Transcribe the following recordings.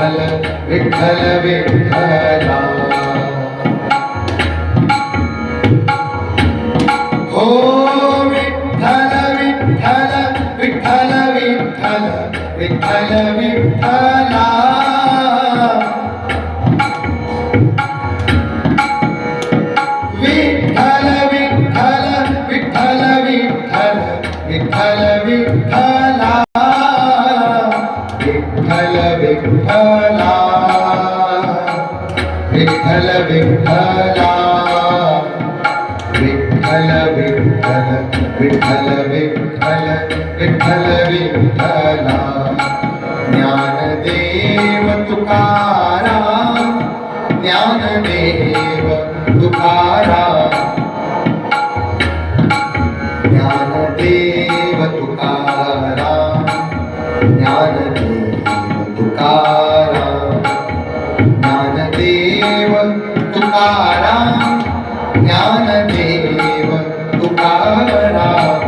विठ्ठल विठ्ठल विठ्ठला हो विठ्ठल विठ्ठल विठ्ठल विठ्ठल विठ्ठल विठ्ठला विठ्ठल विठ्ठल विठ्ठल विठ्ठल विठ्ठल विठ्ठला विठ्ठल विठ्ठला विठ्ठल विठ्ठला विठ्ठल विठ्ठल विठ्ठल विठ्ठल विठ्ठल विठ्ठला ज्ञानदेव तुकाराम ज्ञानदेव तुकाराम ज्ञानदेव तुकाराम ज्ञानदेव तुकाराम ज्ञानदेव तुकाराम ज्ञानदेव तुकाराम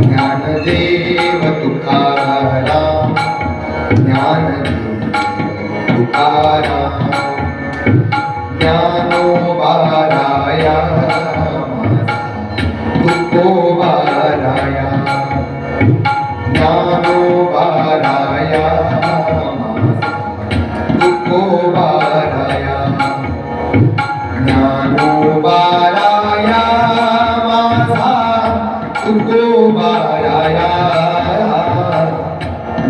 ज्ञानदेव तुकाराम ज्ञानदेव तुकाराम ज्ञानोबाराया तुकोबाराया ज्ञानोबाराया तुकोबाराया ज्ञानोबाराया माझा तुकोबाराया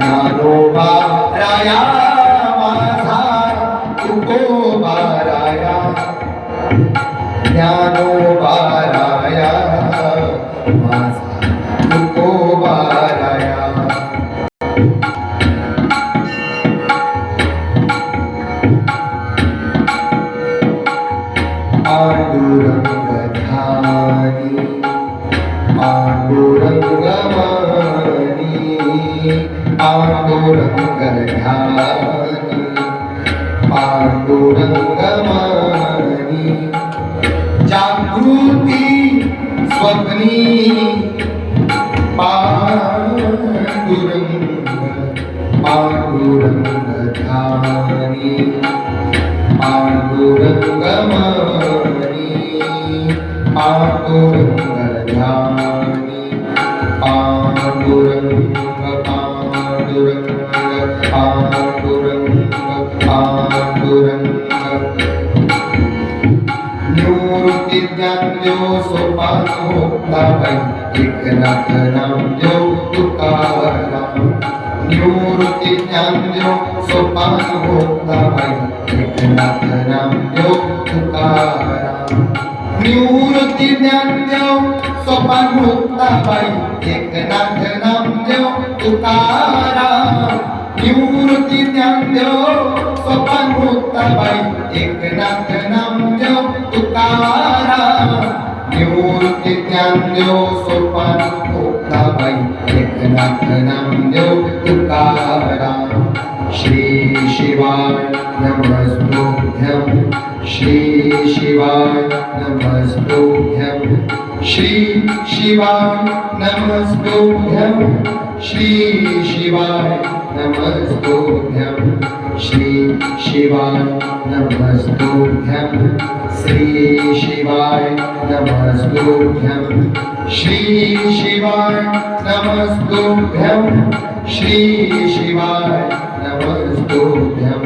ज्ञानोबाराया माझा तुकोबाराया ज्ञानोबाराया माझा तुकोबाराया पांडुरंग ध्यानी पांडुरंग मनी पांडुरंग ध्यानी पांडुरंग मनी जागृती स्वप्नी पांडुरंग पांडुरंग ध्यानी पांडुरंग मनी पांडुरंग ध्यानी पांडुरंग पांडुरंग पांडुरंग पांडुरंग निवृत्ती ज्ञानदेव सोपान मुक्ताबाई एकनाथ नामदेव तुकाराम निवृत्ती ज्ञानदेव सोपान मुक्ताबाई एकनाथ नामदेव तुकाराम निवृत्ती ज्ञानदेव सोपान मुक्ताबाई एकनाथ नामदेव तुकाराम निवृत्ती ज्ञानदेव सोपान मुक्ताबाई एकनाथ नामदेव तुकाराम निवृत्ती ज्ञानदेव सोपान मुक्ताबाई एकनाथ नामदेव तुकाराम श्री शिवाय नमस्तुभ्यं श्री शिवाय नमस्तुभ्यं श्री शिवाय नमस्तुभ्यं श्री शिवाय नमस्तुभ्यं श्री शिवाय नमस्तुभ्यं श्री शिवाय नमस्तुभ्यं श्री शिवाय नमस्तुभ्यं श्री शिवाय नमस्तुभ्यं